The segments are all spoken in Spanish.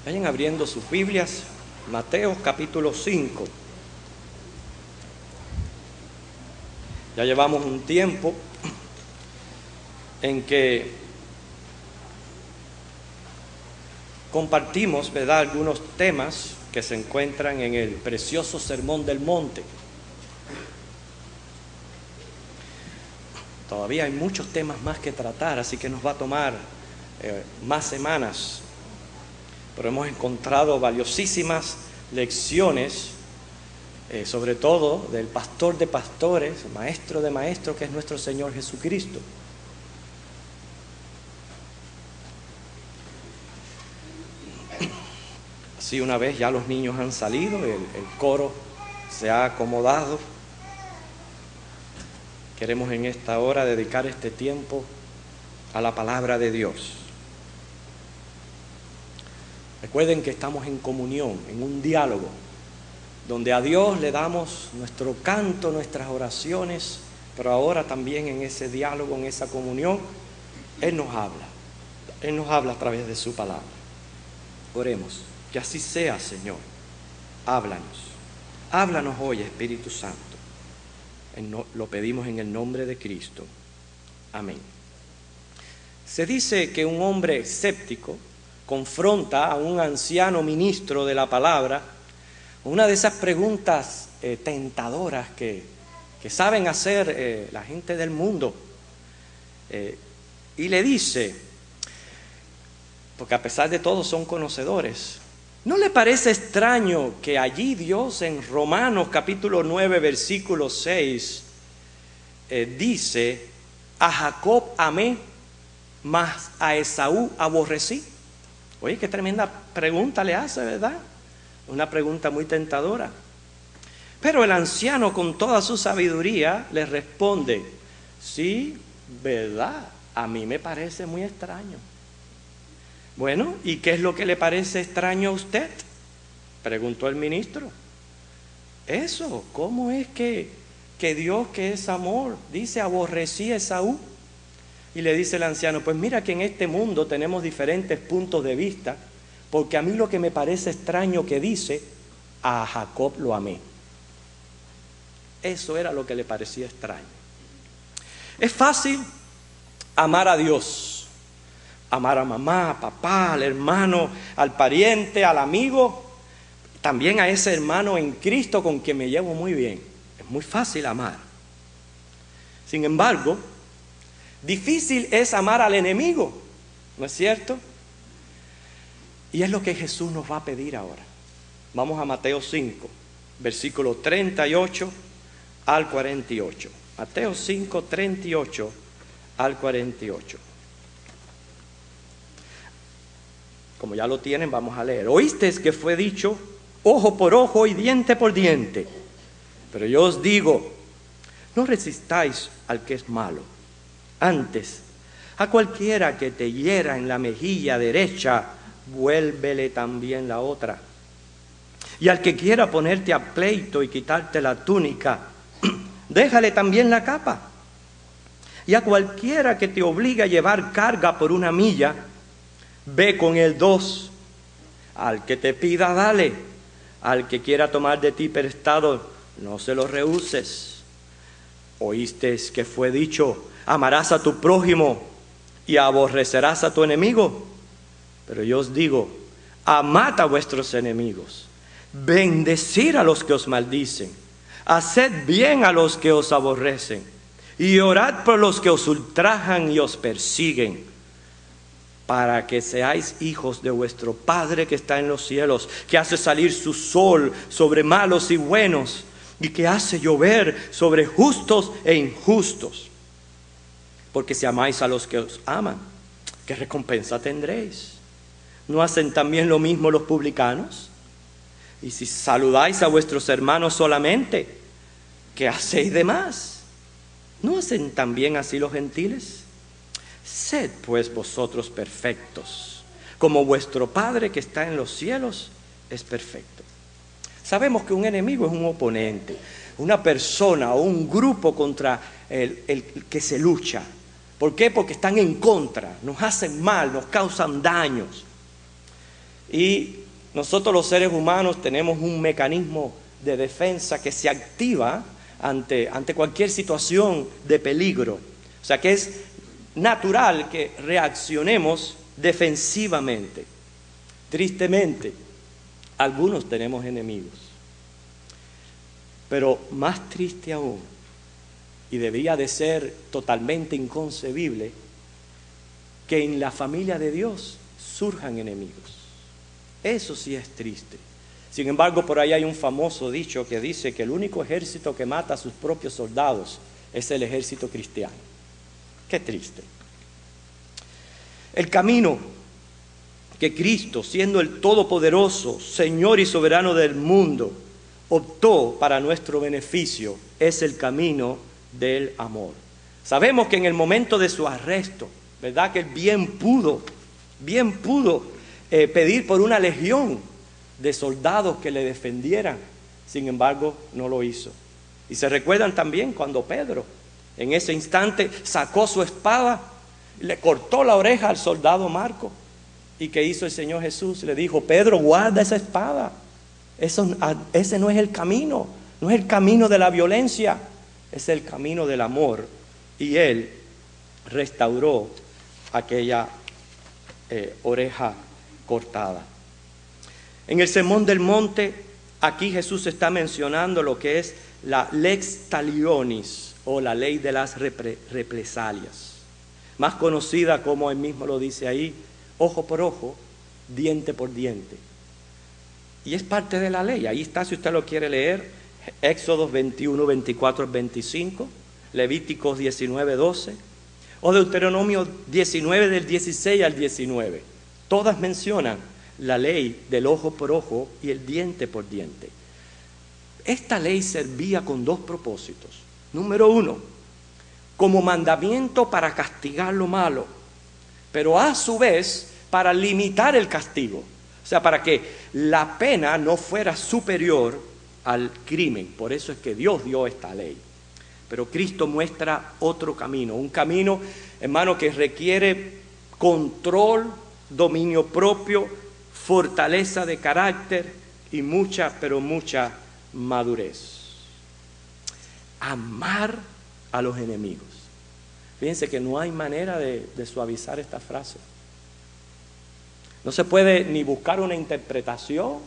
Vayan abriendo sus Biblias, Mateo capítulo 5. Ya llevamos un tiempo en que compartimos, ¿verdad?, algunos temas que se encuentran en el precioso Sermón del Monte. Todavía hay muchos temas más que tratar, así que nos va a tomar más semanas. Pero hemos encontrado valiosísimas lecciones, sobre todo del pastor de pastores, maestro de maestros, que es nuestro Señor Jesucristo. Así, una vez ya los niños han salido, el coro se ha acomodado, queremos en esta hora dedicar este tiempo a la palabra de Dios. Recuerden que estamos en comunión, en un diálogo, donde a Dios le damos nuestro canto, nuestras oraciones, pero ahora también en ese diálogo, en esa comunión, Él nos habla a través de su palabra. Oremos, que así sea, Señor. Háblanos hoy, Espíritu Santo. Lo pedimos en el nombre de Cristo. Amén. Se dice que un hombre escéptico confronta a un anciano ministro de la palabra una de esas preguntas tentadoras que saben hacer la gente del mundo, y le dice, porque a pesar de todo son conocedores, ¿no le parece extraño que allí Dios en Romanos capítulo 9 versículo 6 dice, a Jacob amé, mas a Esaú aborrecí? Oye, qué tremenda pregunta le hace, ¿verdad? Una pregunta muy tentadora. Pero el anciano, con toda su sabiduría, le responde, sí, ¿verdad? A mí me parece muy extraño. Bueno, ¿y qué es lo que le parece extraño a usted?, preguntó el ministro. Eso, ¿cómo es que Dios, que es amor, dice aborrecí a Esaú? Y le dice el anciano, pues mira que en este mundo tenemos diferentes puntos de vista, porque a mí lo que me parece extraño que dice, a Jacob lo amé. Eso era lo que le parecía extraño. Es fácil amar a Dios, amar a mamá, a papá, al hermano, al pariente, al amigo, también a ese hermano en Cristo con quien me llevo muy bien. Es muy fácil amar. Sin embargo, difícil es amar al enemigo, ¿no es cierto? Y es lo que Jesús nos va a pedir ahora. Vamos a Mateo 5, versículo 38 al 48. Mateo 5, 38 al 48. Como ya lo tienen, vamos a leer. Oísteis que fue dicho, ojo por ojo y diente por diente. Pero yo os digo, no resistáis al que es malo. Antes, a cualquiera que te hiera en la mejilla derecha, vuélvele también la otra. Y al que quiera ponerte a pleito y quitarte la túnica, déjale también la capa. Y a cualquiera que te obligue a llevar carga por 1 milla, ve con él 2. Al que te pida, dale. Al que quiera tomar de ti prestado, no se lo rehuses. Oísteis que fue dicho, amarás a tu prójimo y aborrecerás a tu enemigo. Pero yo os digo, amad a vuestros enemigos, bendecid a los que os maldicen, haced bien a los que os aborrecen, y orad por los que os ultrajan y os persiguen, para que seáis hijos de vuestro Padre que está en los cielos, que hace salir su sol sobre malos y buenos, y que hace llover sobre justos e injustos. Porque si amáis a los que os aman, ¿qué recompensa tendréis? ¿No hacen también lo mismo los publicanos? Y si saludáis a vuestros hermanos solamente, ¿qué hacéis de más? ¿No hacen también así los gentiles? Sed pues vosotros perfectos, como vuestro Padre que está en los cielos es perfecto. Sabemos que un enemigo es un oponente, una persona o un grupo contra el que se lucha. ¿Por qué? Porque están en contra, nos hacen mal, nos causan daños. Y nosotros los seres humanos tenemos un mecanismo de defensa que se activa ante cualquier situación de peligro. O sea que es natural que reaccionemos defensivamente. Tristemente, algunos tenemos enemigos. Pero más triste aún, y debería de ser totalmente inconcebible, que en la familia de Dios surjan enemigos. Eso sí es triste. Sin embargo, por ahí hay un famoso dicho que dice que el único ejército que mata a sus propios soldados es el ejército cristiano. Qué triste. El camino que Cristo, siendo el Todopoderoso, Señor y Soberano del mundo, optó para nuestro beneficio, es el camino del amor. Sabemos que en el momento de su arresto, ¿verdad? Que él bien pudo pedir por una legión de soldados que le defendieran. Sin embargo, no lo hizo. Y se recuerdan también cuando Pedro, en ese instante, sacó su espada, le cortó la oreja al soldado Marco. ¿Y qué hizo el Señor Jesús? Le dijo: Pedro, guarda esa espada. Ese no es el camino. No es el camino de la violencia. Es el camino del amor. Y él restauró aquella oreja cortada. En el Sermón del Monte, aquí Jesús está mencionando lo que es la lex talionis, o la ley de las represalias, más conocida, como él mismo lo dice ahí, ojo por ojo, diente por diente. Y es parte de la ley. Ahí está, si usted lo quiere leer, Éxodo 21, 24, 25, Levíticos 19, 12, o Deuteronomio 19, del 16 al 19. Todas mencionan la ley del ojo por ojo y el diente por diente. Esta ley servía con dos propósitos. Número uno, como mandamiento para castigar lo malo, pero a su vez para limitar el castigo. O sea, para que la pena no fuera superior al crimen. Por eso es que Dios dio esta ley. Pero Cristo muestra otro camino. Un camino, hermano, que requiere control, dominio propio, fortaleza de carácter y mucha, pero mucha madurez. Amar a los enemigos. Fíjense que no hay manera de suavizar esta frase. No se puede ni buscar una interpretación,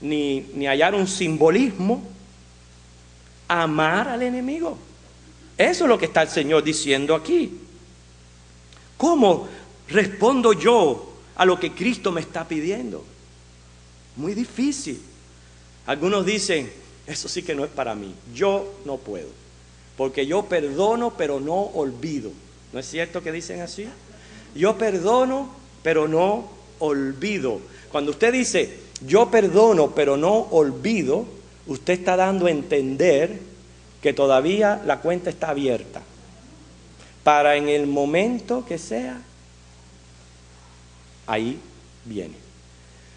ni hallar un simbolismo. Amar al enemigo. Eso es lo que está el Señor diciendo aquí. ¿Cómo respondo yo a lo que Cristo me está pidiendo? Muy difícil. Algunos dicen: eso sí que no es para mí. Yo no puedo. Porque yo perdono, pero no olvido. ¿No es cierto que dicen así? Yo perdono, pero no olvido. Cuando usted dice: yo perdono, pero no olvido, usted está dando a entender que todavía la cuenta está abierta. Para en el momento que sea, ahí viene.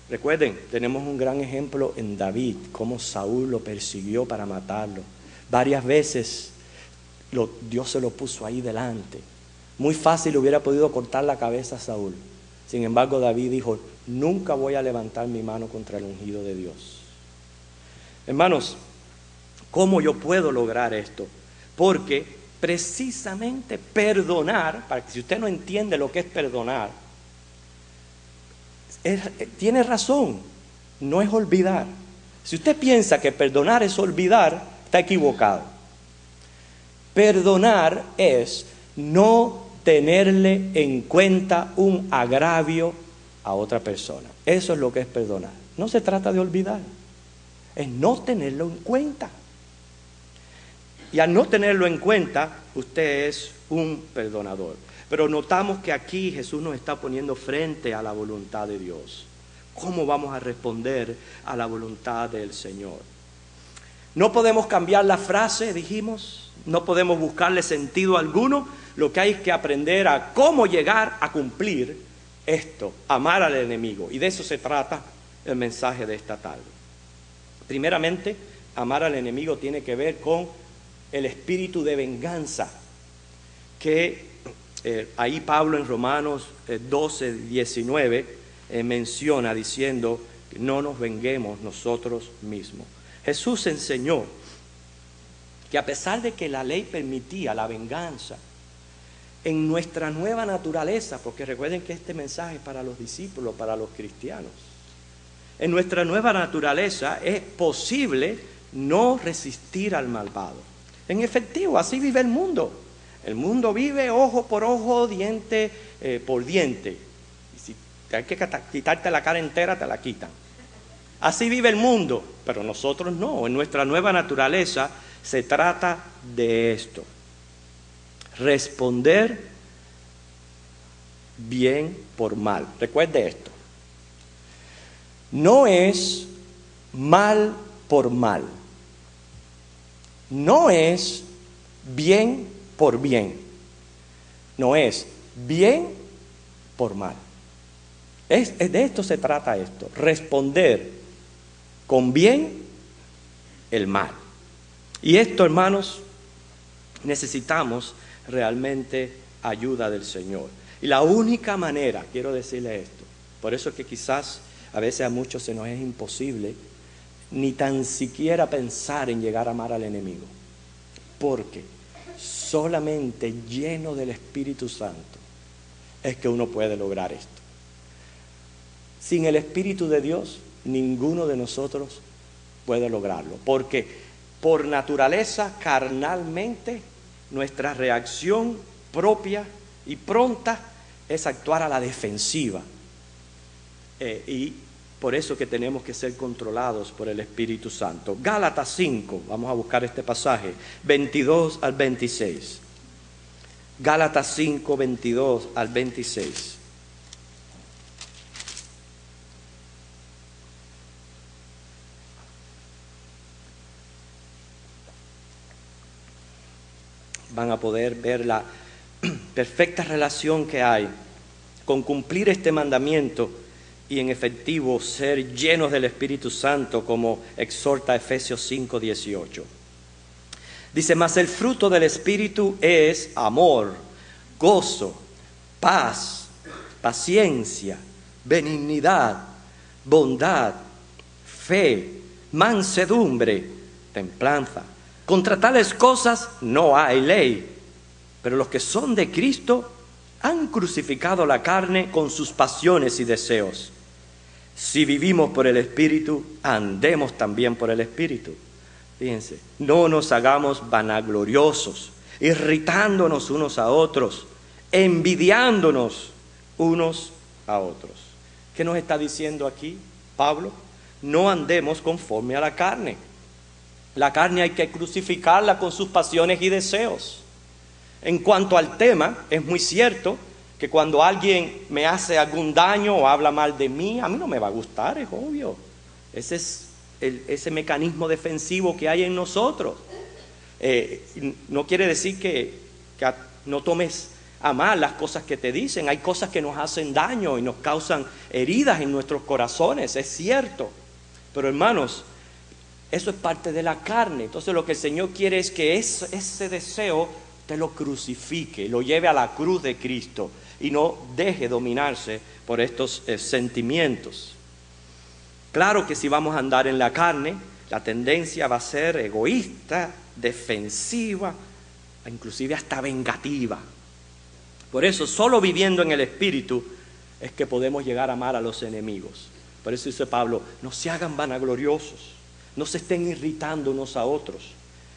Recuerden, tenemos un gran ejemplo en David, cómo Saúl lo persiguió para matarlo. Varias veces Dios se lo puso ahí delante. Muy fácil hubiera podido cortar la cabeza a Saúl. Sin embargo, David dijo: nunca voy a levantar mi mano contra el ungido de Dios. Hermanos, ¿cómo yo puedo lograr esto? Porque precisamente perdonar, para que si usted no entiende lo que es perdonar, tiene razón, no es olvidar. Si usted piensa que perdonar es olvidar, está equivocado. Perdonar es no tenerle en cuenta un agravio a otra persona. Eso es lo que es perdonar. No se trata de olvidar, es no tenerlo en cuenta. Y al no tenerlo en cuenta, usted es un perdonador. Pero notamos que aquí Jesús nos está poniendo frente a la voluntad de Dios. ¿Cómo vamos a responder a la voluntad del Señor? No podemos cambiar la frase, dijimos. No podemos buscarle sentido alguno. Lo que hay es que aprender a cómo llegar a cumplir esto, amar al enemigo. Y de eso se trata el mensaje de esta tarde. Primeramente, amar al enemigo tiene que ver con el espíritu de venganza que ahí Pablo en Romanos 12, 19 menciona diciendo que no nos venguemos nosotros mismos. Jesús enseñó que a pesar de que la ley permitía la venganza, en nuestra nueva naturaleza, porque recuerden que este mensaje es para los discípulos, para los cristianos, en nuestra nueva naturaleza es posible no resistir al malvado. En efectivo, así vive el mundo. El mundo vive ojo por ojo, diente por diente. Y si hay que quitarte la cara entera, te la quitan. Así vive el mundo, pero nosotros no. En nuestra nueva naturaleza se trata de esto: responder bien por mal. Recuerde esto: no es mal por mal, no es bien por bien, no es bien por mal. De esto se trata esto: responder con bien el mal. Y esto, hermanos, necesitamos realmente ayuda del Señor. Y la única manera, quiero decirle esto, por eso es que quizás a veces a muchos se nos es imposible ni tan siquiera pensar en llegar a amar al enemigo, porque solamente lleno del Espíritu Santo es que uno puede lograr esto. Sin el Espíritu de Dios, ninguno de nosotros puede lograrlo, porque por naturaleza, carnalmente, nuestra reacción propia y pronta es actuar a la defensiva. Y por eso que tenemos que ser controlados por el Espíritu Santo. Gálatas 5, vamos a buscar este pasaje, 22 al 26. Gálatas 5, 22 al 26. Van a poder ver la perfecta relación que hay con cumplir este mandamiento y en efectivo ser llenos del Espíritu Santo, como exhorta Efesios 5, 18. Dice: mas el fruto del Espíritu es amor, gozo, paz, paciencia, benignidad, bondad, fe, mansedumbre, templanza. Contra tales cosas no hay ley, pero los que son de Cristo han crucificado la carne con sus pasiones y deseos. Si vivimos por el Espíritu, andemos también por el Espíritu. Fíjense, no nos hagamos vanagloriosos, irritándonos unos a otros, envidiándonos unos a otros. ¿Qué nos está diciendo aquí Pablo? No andemos conforme a la carne. La carne hay que crucificarla con sus pasiones y deseos. En cuanto al tema, es muy cierto que cuando alguien me hace algún daño o habla mal de mí, a mí no me va a gustar, es obvio. Ese es ese mecanismo defensivo que hay en nosotros. No quiere decir que no tomes a mal las cosas que te dicen. Hay cosas que nos hacen daño y nos causan heridas en nuestros corazones, es cierto. Pero hermanos, eso es parte de la carne. Entonces lo que el Señor quiere es que ese deseo te lo crucifique, lo lleve a la cruz de Cristo y no deje dominarse por estos sentimientos. Claro que si vamos a andar en la carne, la tendencia va a ser egoísta, defensiva, inclusive hasta vengativa. Por eso, solo viviendo en el Espíritu es que podemos llegar a amar a los enemigos. Por eso dice Pablo: no se hagan vanagloriosos, no se estén irritando unos a otros,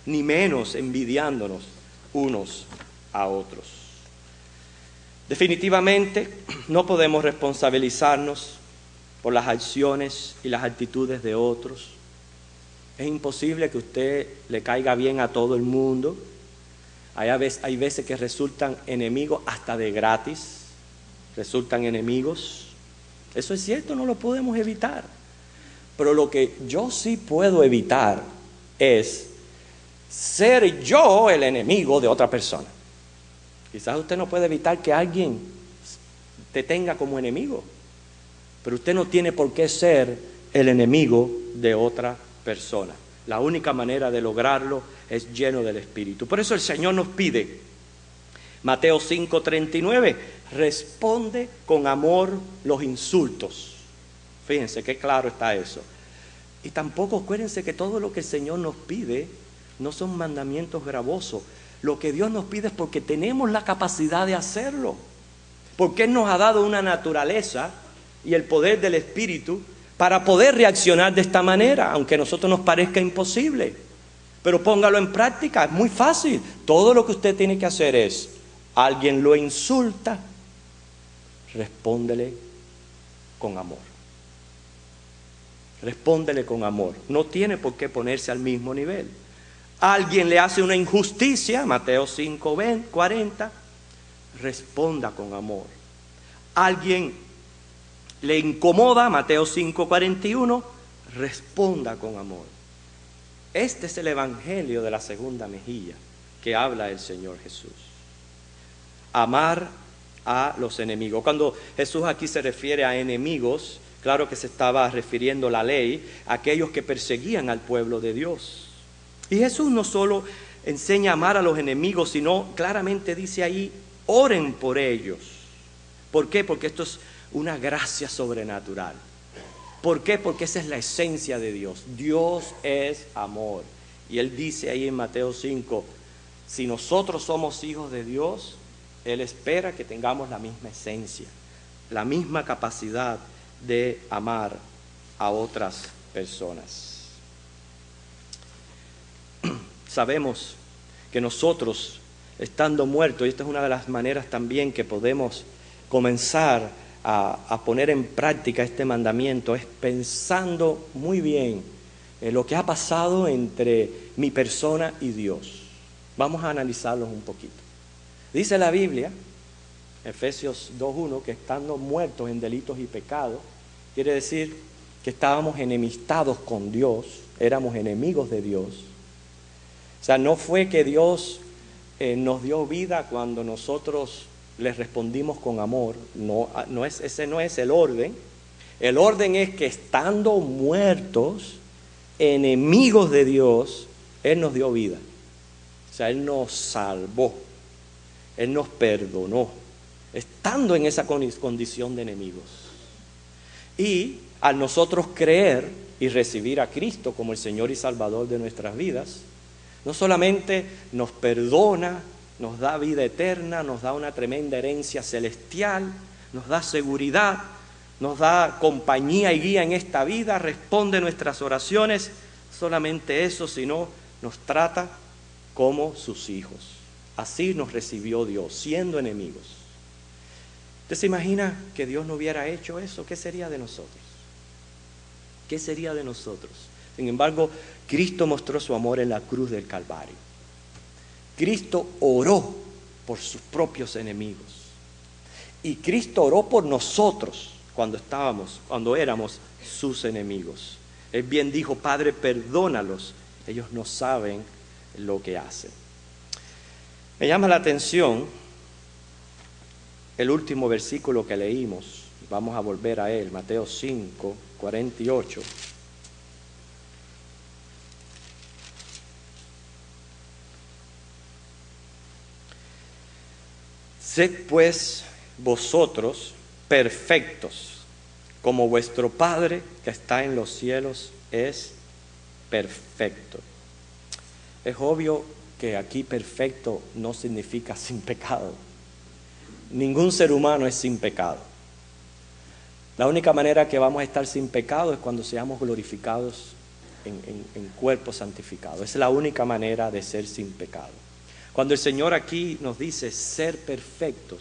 ni menos envidiándonos unos a otros. Definitivamente no podemos responsabilizarnos por las acciones y las actitudes de otros. Es imposible que usted le caiga bien a todo el mundo. Hay veces que resultan enemigos hasta de gratis, resultan enemigos. Eso es cierto, no lo podemos evitar. Pero lo que yo sí puedo evitar es ser yo el enemigo de otra persona. Quizás usted no puede evitar que alguien te tenga como enemigo, pero usted no tiene por qué ser el enemigo de otra persona. La única manera de lograrlo es lleno del Espíritu. Por eso el Señor nos pide, Mateo 5:39, responde con amor los insultos. Fíjense qué claro está eso. Y tampoco acuérdense que todo lo que el Señor nos pide no son mandamientos gravosos. Lo que Dios nos pide es porque tenemos la capacidad de hacerlo. Porque Él nos ha dado una naturaleza y el poder del Espíritu para poder reaccionar de esta manera, aunque a nosotros nos parezca imposible. Pero póngalo en práctica, es muy fácil. Todo lo que usted tiene que hacer es, alguien lo insulta, respóndele con amor. Respóndele con amor. No tiene por qué ponerse al mismo nivel. Alguien le hace una injusticia, Mateo 5:40, responda con amor. Alguien le incomoda, Mateo 5:41, responda con amor. Este es el evangelio de la segunda mejilla que habla el Señor Jesús. Amar a los enemigos. Cuando Jesús aquí se refiere a enemigos, claro que se estaba refiriendo la ley a aquellos que perseguían al pueblo de Dios. Y Jesús no solo enseña a amar a los enemigos, sino claramente dice ahí, oren por ellos. ¿Por qué? Porque esto es una gracia sobrenatural. ¿Por qué? Porque esa es la esencia de Dios. Dios es amor. Y Él dice ahí en Mateo 5, si nosotros somos hijos de Dios, Él espera que tengamos la misma esencia, la misma capacidad de amar a otras personas. Sabemos que nosotros, estando muertos, y esta es una de las maneras también que podemos comenzar a poner en práctica este mandamiento, es pensando muy bien en lo que ha pasado entre mi persona y Dios. Vamos a analizarlos un poquito. Dice la Biblia, Efesios 2:1, que estando muertos en delitos y pecados, quiere decir que estábamos enemistados con Dios, éramos enemigos de Dios. O sea, no fue que Dios nos dio vida cuando nosotros les respondimos con amor. Ese no es el orden. El orden es que estando muertos, enemigos de Dios, Él nos dio vida. O sea, Él nos salvó, Él nos perdonó, estando en esa condición de enemigos. Y al nosotros creer y recibir a Cristo como el Señor y Salvador de nuestras vidas, no solamente nos perdona, nos da vida eterna, nos da una tremenda herencia celestial, nos da seguridad, nos da compañía y guía en esta vida, responde nuestras oraciones, solamente eso, sino nos trata como sus hijos. Así nos recibió Dios, siendo enemigos. ¿Usted se imagina que Dios no hubiera hecho eso? ¿Qué sería de nosotros? ¿Qué sería de nosotros? Sin embargo, Cristo mostró su amor en la cruz del Calvario. Cristo oró por sus propios enemigos. Y Cristo oró por nosotros cuando éramos sus enemigos. Él bien dijo, Padre, perdónalos, ellos no saben lo que hacen. Me llama la atención el último versículo que leímos. Vamos a volver a él, Mateo 5:48. Sed pues vosotros perfectos, como vuestro Padre que está en los cielos es perfecto. Es obvio que aquí perfecto no significa sin pecado. Ningún ser humano es sin pecado. La única manera que vamos a estar sin pecado es cuando seamos glorificados en cuerpo santificado. Es la única manera de ser sin pecado. Cuando el Señor aquí nos dice ser perfectos,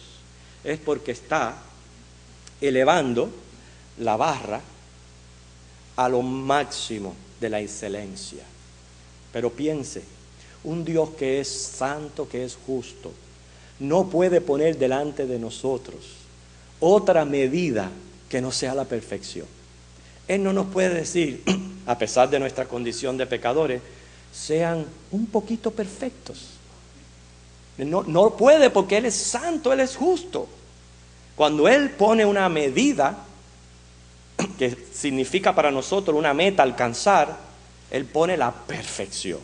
es porque está elevando la barra a lo máximo de la excelencia. Pero piense, un Dios que es santo, que es justo, no puede poner delante de nosotros otra medida que no sea la perfección. Él no nos puede decir, a pesar de nuestra condición de pecadores, sean un poquito perfectos. No puede, porque Él es santo, Él es justo. Cuando Él pone una medida, que significa para nosotros una meta a alcanzar, Él pone la perfección.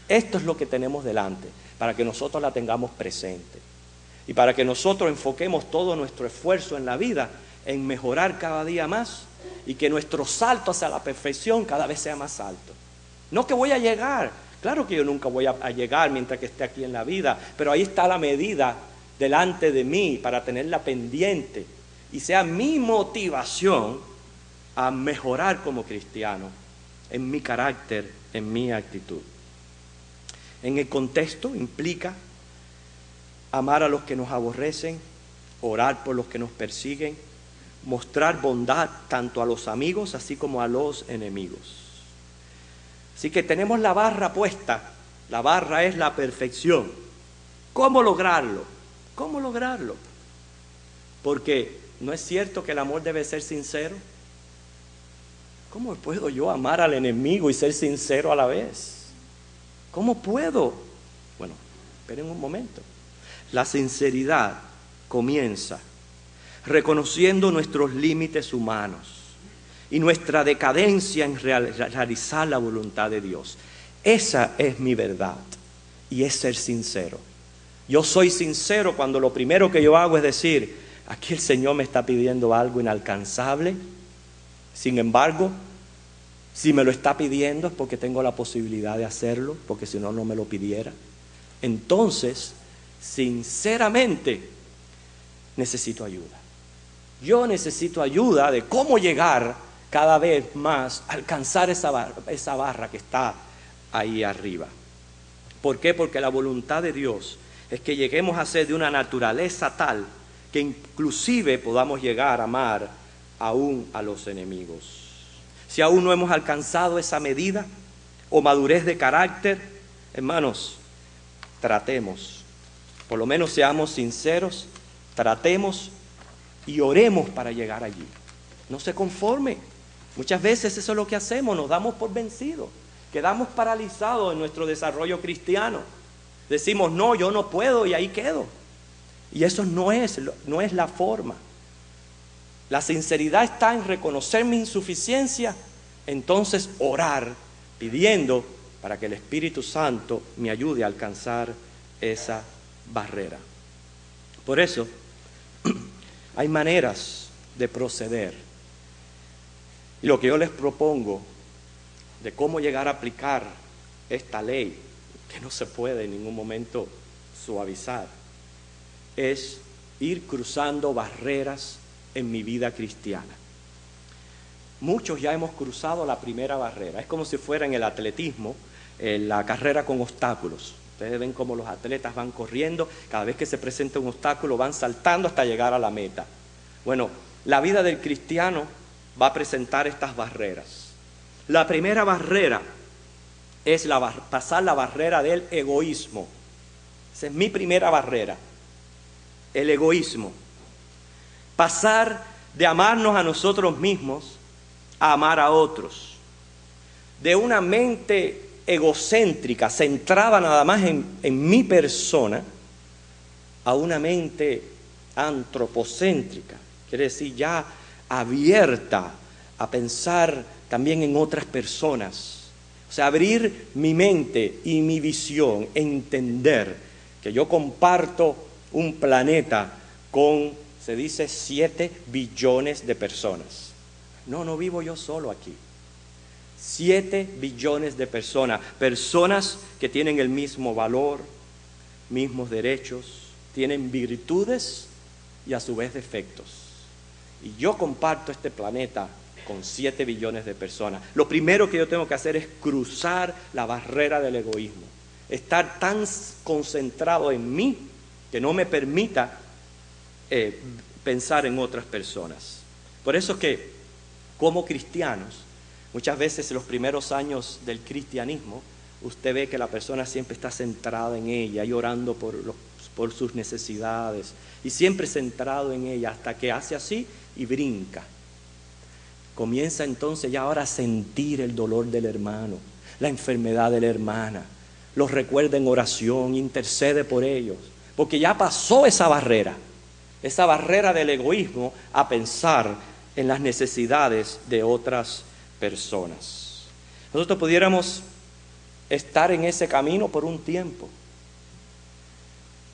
Esto es lo que tenemos delante, para que nosotros la tengamos presente. y para que nosotros enfoquemos todo nuestro esfuerzo en la vida en mejorar cada día más y que nuestro salto hacia la perfección cada vez sea más alto. No que voy a llegar, claro que yo nunca voy a llegar mientras que esté aquí en la vida, pero ahí está la medida delante de mí para tenerla pendiente y sea mi motivación a mejorar como cristiano en mi carácter, en mi actitud. En el contexto implica amar a los que nos aborrecen, orar por los que nos persiguen, mostrar bondad tanto a los amigos así como a los enemigos. Así que tenemos la barra puesta. La barra es la perfección. ¿Cómo lograrlo? ¿Cómo lograrlo? Porque ¿no es cierto que el amor debe ser sincero? ¿Cómo puedo yo amar al enemigo y ser sincero a la vez? ¿Cómo puedo? Bueno, esperen un momento. La sinceridad comienza reconociendo nuestros límites humanos y nuestra decadencia en realizar la voluntad de Dios. Esa es mi verdad y es ser sincero. Yo soy sincero cuando lo primero que yo hago es decir, aquí el Señor me está pidiendo algo inalcanzable. Sin embargo, si me lo está pidiendo es porque tengo la posibilidad de hacerlo, porque si no, no me lo pidiera. Entonces, sinceramente, necesito ayuda. Yo necesito ayuda de cómo llegar cada vez más a alcanzar esa barra que está ahí arriba. ¿Por qué? Porque la voluntad de Dios es que lleguemos a ser de una naturaleza tal que inclusive podamos llegar a amar aún a los enemigos. Si aún no hemos alcanzado esa medida o madurez de carácter, hermanos, tratemos, por lo menos seamos sinceros, tratemos y oremos para llegar allí. No se conforme. Muchas veces eso es lo que hacemos, nos damos por vencidos, quedamos paralizados en nuestro desarrollo cristiano. Decimos, no, yo no puedo y ahí quedo. Y eso no es la forma. La sinceridad está en reconocer mi insuficiencia, entonces orar pidiendo para que el Espíritu Santo me ayude a alcanzar esa barrera. Por eso, hay maneras de proceder. Y lo que yo les propongo de cómo llegar a aplicar esta ley, que no se puede en ningún momento suavizar, es ir cruzando barreras en mi vida cristiana. Muchos ya hemos cruzado la primera barrera. Es como si fuera en el atletismo, en la carrera con obstáculos. Ustedes ven cómo los atletas van corriendo, cada vez que se presenta un obstáculo van saltando hasta llegar a la meta. Bueno, la vida del cristiano va a presentar estas barreras. La primera barrera es pasar la barrera del egoísmo. Esa es mi primera barrera, el egoísmo. Pasar de amarnos a nosotros mismos a amar a otros. De una mente egocéntrica, centrada nada más en mi persona, a una mente antropocéntrica, quiere decir ya abierta a pensar también en otras personas. O sea, abrir mi mente y mi visión, entender que yo comparto un planeta con, se dice, 7 billones de personas. No vivo yo solo aquí. 7 billones de personas, personas que tienen el mismo valor, mismos derechos, tienen virtudes y a su vez defectos. Y yo comparto este planeta con 7 billones de personas. Lo primero que yo tengo que hacer es cruzar la barrera del egoísmo. Estar tan concentrado en mí que no me permita pensar en otras personas. Por eso que, como cristianos, muchas veces en los primeros años del cristianismo, usted ve que la persona siempre está centrada en ella y orando por sus necesidades y siempre centrado en ella hasta que hace así y brinca. Comienza entonces ya ahora a sentir el dolor del hermano, la enfermedad de la hermana, los recuerda en oración, intercede por ellos, porque ya pasó esa barrera del egoísmo a pensar en las necesidades de otras personas. Nosotros pudiéramos estar en ese camino por un tiempo.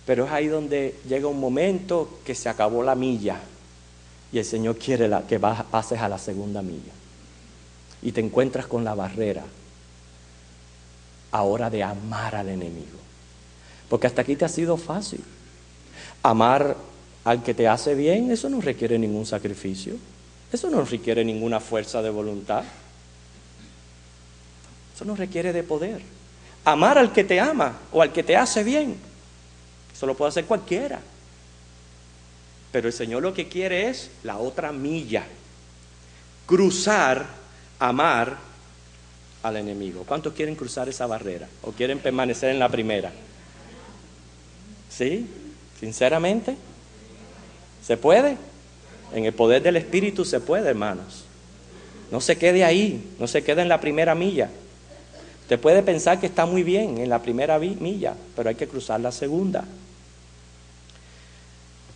Pero es ahí donde llega un momento que se acabó la milla y el Señor quiere que pases a la segunda milla. Y te encuentras con la barrera ahora de amar al enemigo. Porque hasta aquí te ha sido fácil. Amar al que te hace bien, eso no requiere ningún sacrificio. Eso no requiere ninguna fuerza de voluntad. Eso no requiere de poder. Amar al que te ama o al que te hace bien, eso lo puede hacer cualquiera. Pero el Señor lo que quiere es la otra milla. Cruzar, amar al enemigo. ¿Cuántos quieren cruzar esa barrera? ¿O quieren permanecer en la primera? ¿Sí? ¿Sinceramente? ¿Se puede? En el poder del Espíritu se puede, hermanos. No se quede ahí, no se quede en la primera milla. Usted puede pensar que está muy bien en la primera milla, pero hay que cruzar la segunda.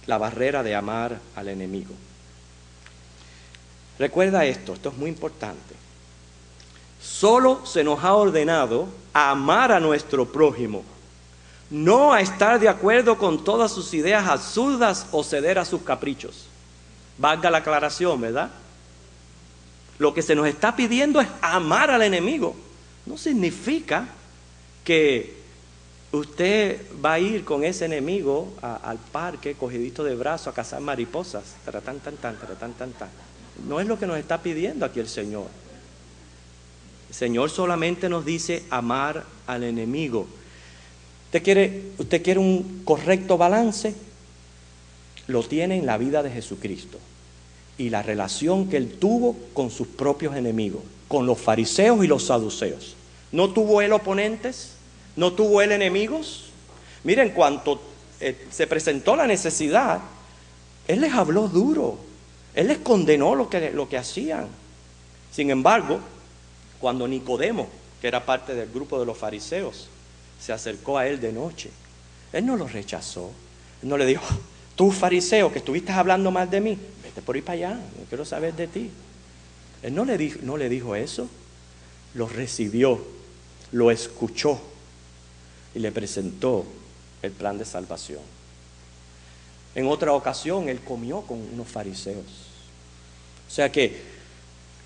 La barrera de amar al enemigo. Recuerda esto es muy importante. Solo se nos ha ordenado amar a nuestro prójimo, no a estar de acuerdo con todas sus ideas absurdas o ceder a sus caprichos. Valga la aclaración, ¿verdad? Lo que se nos está pidiendo es amar al enemigo. No significa que usted va a ir con ese enemigo al parque, cogidito de brazo, a cazar mariposas. Taratán, tan, tan, taratán, tan, tan. No es lo que nos está pidiendo aquí el Señor. El Señor solamente nos dice amar al enemigo. ¿Usted quiere un correcto balance? Lo tiene en la vida de Jesucristo y la relación que Él tuvo con sus propios enemigos, con los fariseos y los saduceos. ¿No tuvo Él oponentes? ¿No tuvo Él enemigos? Miren, cuando se presentó la necesidad, Él les habló duro. Él les condenó lo que hacían. Sin embargo, cuando Nicodemo, que era parte del grupo de los fariseos, se acercó a Él de noche, Él no lo rechazó. Él no le dijo: tú, fariseo, que estuviste hablando mal de mí, vete por ahí para allá, no quiero saber de ti. Él no le dijo eso. Lo recibió, lo escuchó y le presentó el plan de salvación. En otra ocasión, Él comió con unos fariseos. O sea que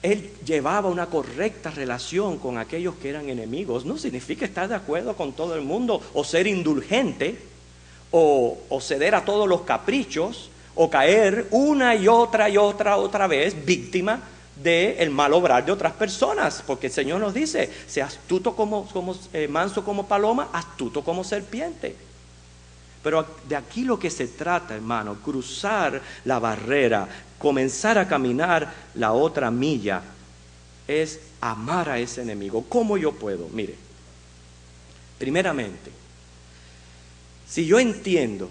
Él llevaba una correcta relación con aquellos que eran enemigos. No significa estar de acuerdo con todo el mundo, o ser indulgente, o ceder a todos los caprichos, o caer una y otra vez víctima del mal obrar de otras personas. Porque el Señor nos dice: sea astuto manso como paloma, astuto como serpiente. Pero de aquí lo que se trata, hermano, cruzar la barrera, comenzar a caminar la otra milla, es amar a ese enemigo. ¿Cómo yo puedo? Mire, primeramente, si yo entiendo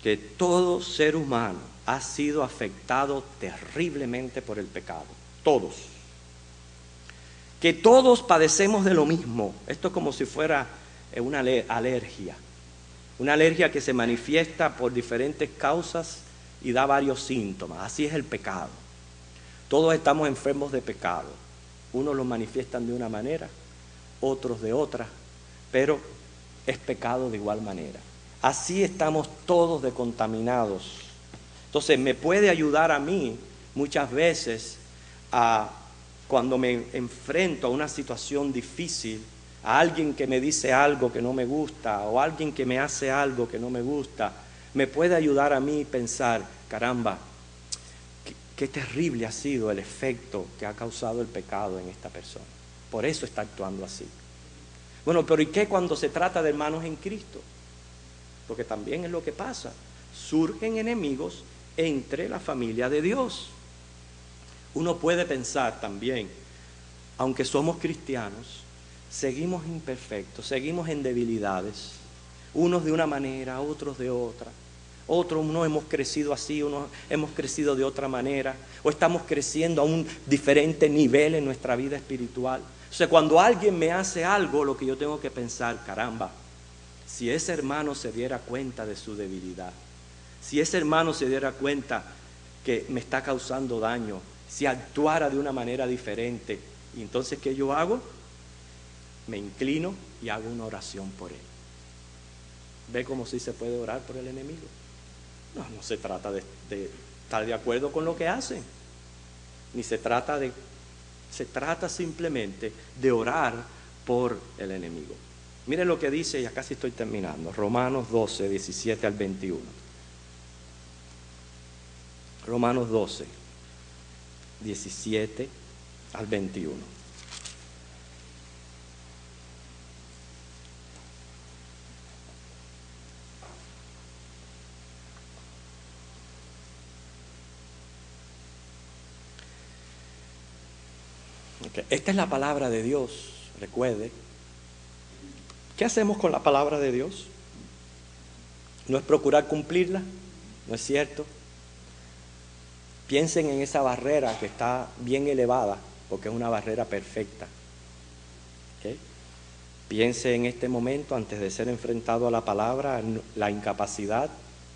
que todo ser humano ha sido afectado terriblemente por el pecado, todos, que todos padecemos de lo mismo, esto es como si fuera una alergia. Una alergia que se manifiesta por diferentes causas y da varios síntomas. Así es el pecado. Todos estamos enfermos de pecado. Unos lo manifiestan de una manera, otros de otra, pero es pecado de igual manera. Así estamos todos contaminados. Entonces me puede ayudar a mí muchas veces cuando me enfrento a una situación difícil, a alguien que me dice algo que no me gusta, o alguien que me hace algo que no me gusta, me puede ayudar a mí pensar: caramba, qué terrible ha sido el efecto que ha causado el pecado en esta persona. Por eso está actuando así. Bueno, pero ¿y qué cuando se trata de hermanos en Cristo? Porque también es lo que pasa. Surgen enemigos entre la familia de Dios. Uno puede pensar también, aunque somos cristianos, seguimos imperfectos, seguimos en debilidades, unos de una manera, otros de otra. Otros no hemos crecido así, unos hemos crecido de otra manera, o estamos creciendo a un diferente nivel en nuestra vida espiritual. O sea, cuando alguien me hace algo, lo que yo tengo que pensar: caramba, si ese hermano se diera cuenta de su debilidad, si ese hermano se diera cuenta que me está causando daño, si actuara de una manera diferente, y entonces ¿qué yo hago? Me inclino y hago una oración por él. ¿Ve cómo sí se puede orar por el enemigo? No se trata de estar de acuerdo con lo que hacen, ni se trata simplemente de orar por el enemigo. Miren lo que dice, ya casi estoy terminando, Romanos 12, 17 al 21. Romanos 12, 17 al 21. Okay. Esta es la palabra de Dios, recuerde. ¿Qué hacemos con la palabra de Dios? ¿No es procurar cumplirla? ¿No es cierto? Piensen en esa barrera que está bien elevada, porque es una barrera perfecta. ¿Okay? Piense en este momento, antes de ser enfrentado a la palabra, la incapacidad,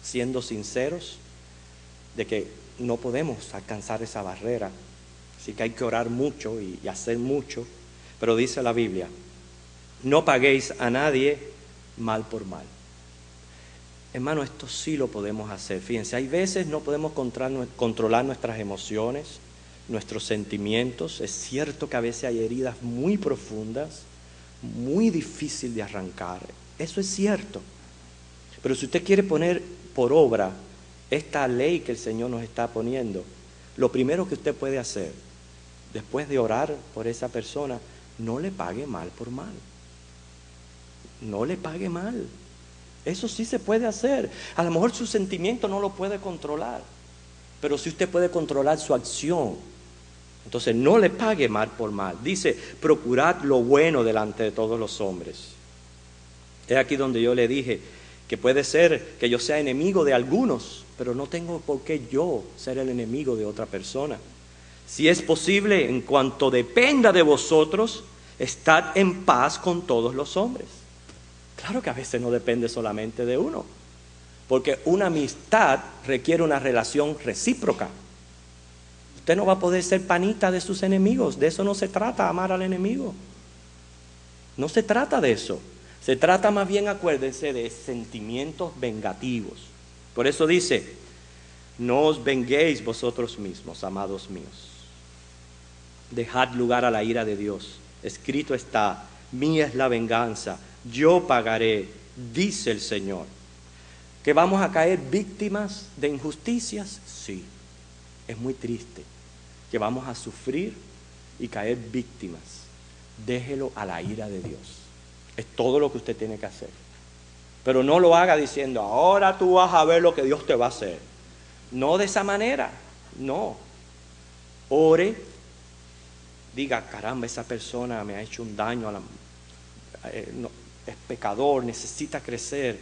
siendo sinceros, de que no podemos alcanzar esa barrera. Así que hay que orar mucho y hacer mucho. Pero dice la Biblia, no paguéis a nadie mal por mal. Hermano, esto sí lo podemos hacer. Fíjense, hay veces no podemos controlar nuestras emociones, nuestros sentimientos. Es cierto que a veces hay heridas muy profundas, muy difíciles de arrancar. Eso es cierto. Pero si usted quiere poner por obra esta ley que el Señor nos está poniendo, lo primero que usted puede hacer, después de orar por esa persona, no le pague mal por mal. No le pague mal. Eso sí se puede hacer. A lo mejor su sentimiento no lo puede controlar, pero si usted puede controlar su acción, entonces no le pague mal por mal. Dice, procurad lo bueno delante de todos los hombres. Es aquí donde yo le dije que puede ser que yo sea enemigo de algunos, pero no tengo por qué yo ser el enemigo de otra persona. Si es posible, en cuanto dependa de vosotros, estad en paz con todos los hombres. Claro que a veces no depende solamente de uno, porque una amistad requiere una relación recíproca. Usted no va a poder ser panita de sus enemigos. De eso no se trata, amar al enemigo. No se trata de eso. Se trata más bien, acuérdense, de sentimientos vengativos. Por eso dice, no os venguéis vosotros mismos, amados míos. Dejad lugar a la ira de Dios. Escrito está, mía es la venganza, yo pagaré, dice el Señor. ¿Que vamos a caer víctimas de injusticias? Sí, es muy triste. Que vamos a sufrir y caer víctimas. Déjelo a la ira de Dios. Es todo lo que usted tiene que hacer. Pero no lo haga diciendo, ahora tú vas a ver lo que Dios te va a hacer. No de esa manera, no. Ore, diga, caramba, esa persona me ha hecho un daño, es pecador, necesita crecer.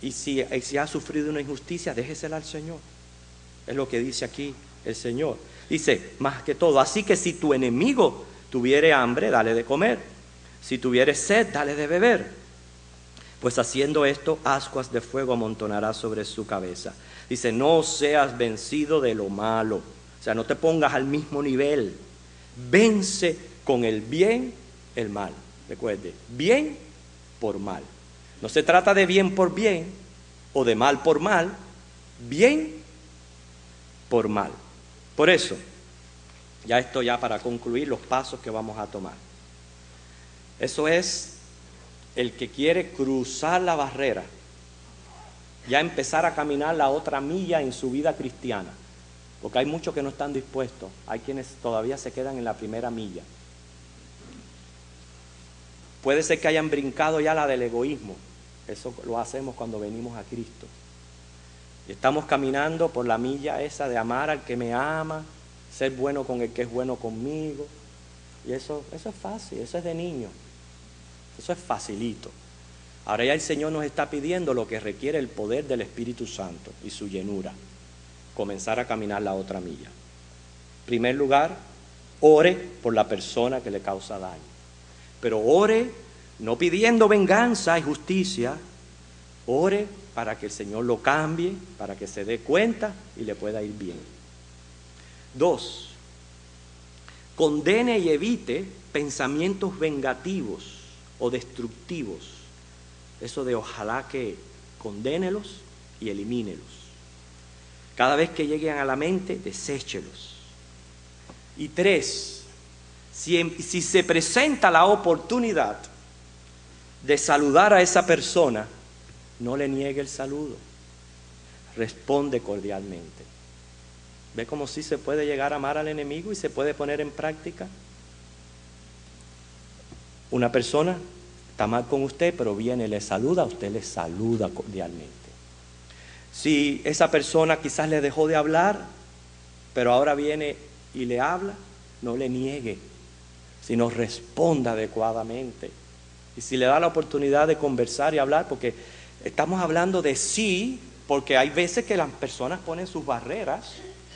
Y si ha sufrido una injusticia, déjesela al Señor. Es lo que dice aquí el Señor. Dice, más que todo, así que si tu enemigo tuviere hambre, dale de comer. Si tuviere sed, dale de beber. Pues haciendo esto, ascuas de fuego amontonará sobre su cabeza. Dice, no seas vencido de lo malo. O sea, no te pongas al mismo nivel. Vence con el bien el mal. Recuerde, bien por mal. No se trata de bien por bien o de mal por mal. Bien por mal. Por eso, ya para concluir los pasos que vamos a tomar. Eso es el que quiere cruzar la barrera, ya empezar a caminar la otra milla en su vida cristiana, porque hay muchos que no están dispuestos, hay quienes todavía se quedan en la primera milla. Puede ser que hayan brincado ya la del egoísmo, eso lo hacemos cuando venimos a Cristo. Y estamos caminando por la milla esa de amar al que me ama, ser bueno con el que es bueno conmigo, y eso es fácil, eso es de niño. Eso es facilito. Ahora ya el Señor nos está pidiendo lo que requiere el poder del Espíritu Santo y su llenura. Comenzar a caminar la otra milla. En primer lugar, ore por la persona que le causa daño. Pero ore no pidiendo venganza y justicia. Ore para que el Señor lo cambie, para que se dé cuenta y le pueda ir bien. 2. Condene y evite pensamientos vengativos o destructivos Eso de ojalá que condénelos y elimínelos. Cada vez que lleguen a la mente, deséchelos. Y 3, si se presenta la oportunidad de saludar a esa persona, no le niegue el saludo. Responde cordialmente. ¿Ve cómo sí se puede llegar a amar al enemigo y se puede poner en práctica? Una persona está mal con usted, pero viene y le saluda, usted le saluda cordialmente. Si esa persona quizás le dejó de hablar, pero ahora viene y le habla, no le niegue, sino responda adecuadamente. Y si le da la oportunidad de conversar y hablar, porque estamos hablando de sí, porque hay veces que las personas ponen sus barreras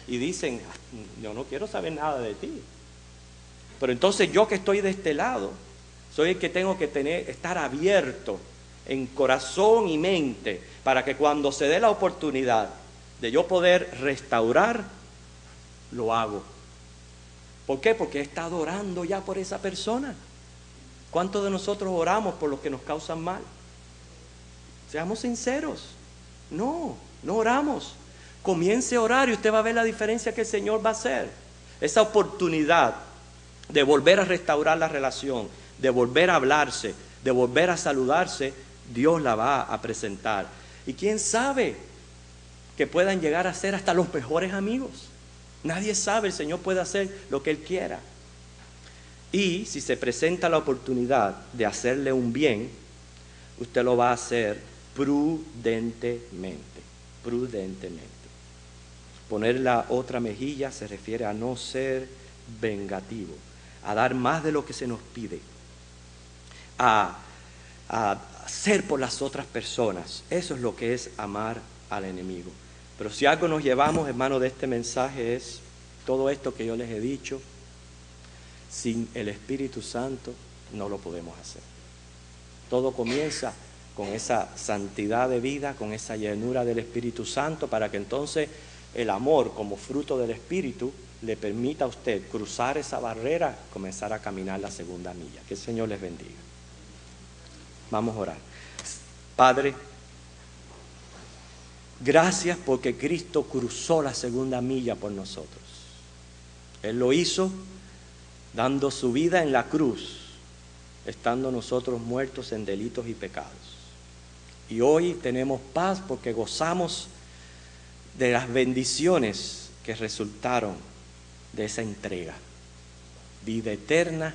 y dicen, yo no quiero saber nada de ti. Pero entonces yo que estoy de este lado, soy el que tengo que estar abierto en corazón y mente para que cuando se dé la oportunidad de yo poder restaurar, lo hago. ¿Por qué? Porque he estado orando ya por esa persona. ¿Cuántos de nosotros oramos por los que nos causan mal? Seamos sinceros. No oramos. Comience a orar y usted va a ver la diferencia que el Señor va a hacer. Esa oportunidad de volver a restaurar la relación, de volver a hablarse, de volver a saludarse, Dios la va a presentar. Y quién sabe que puedan llegar a ser hasta los mejores amigos. Nadie sabe, el Señor puede hacer lo que Él quiera. Y si se presenta la oportunidad de hacerle un bien, usted lo va a hacer prudentemente. Poner la otra mejilla se refiere a no ser vengativo, a dar más de lo que se nos pide, a hacer por las otras personas. Eso es lo que es amar al enemigo. Pero si algo nos llevamos, hermano, de este mensaje es todo esto que yo les he dicho. Sin el Espíritu Santo no lo podemos hacer. Todo comienza con esa santidad de vida, con esa llenura del Espíritu Santo, para que entonces el amor como fruto del Espíritu le permita a usted cruzar esa barrera, comenzar a caminar la segunda milla. Que el Señor les bendiga. Vamos a orar. Padre, gracias porque Cristo cruzó la segunda milla por nosotros. Él lo hizo dando su vida en la cruz, estando nosotros muertos en delitos y pecados. Y hoy tenemos paz porque gozamos de las bendiciones que resultaron de esa entrega. Vida eterna,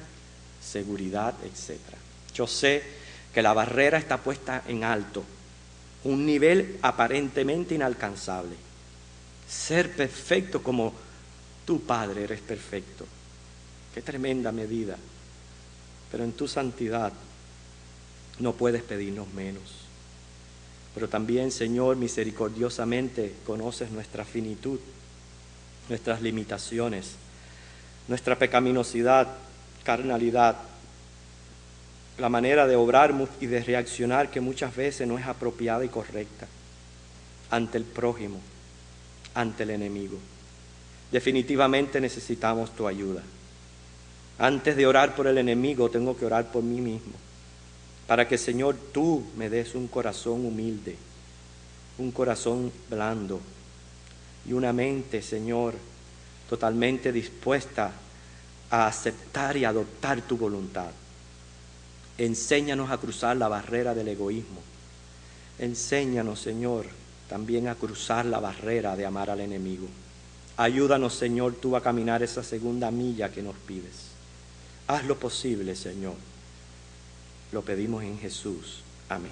seguridad, etc. Yo sé que la barrera está puesta en alto, un nivel aparentemente inalcanzable. Ser perfecto como tu Padre eres perfecto. Qué tremenda medida. Pero en tu santidad no puedes pedirnos menos. Pero también, Señor, misericordiosamente conoces nuestra finitud, nuestras limitaciones, nuestra pecaminosidad, carnalidad, la manera de obrar y de reaccionar que muchas veces no es apropiada y correcta ante el prójimo, ante el enemigo. Definitivamente necesitamos tu ayuda. Antes de orar por el enemigo, tengo que orar por mí mismo, para que, Señor, tú me des un corazón humilde, un corazón blando y una mente, Señor, totalmente dispuesta a aceptar y adoptar tu voluntad. Enséñanos a cruzar la barrera del egoísmo. Enséñanos, Señor, también a cruzar la barrera de amar al enemigo. Ayúdanos, Señor, tú a caminar esa segunda milla que nos pides. Haz lo posible, Señor. Lo pedimos en Jesús. Amén.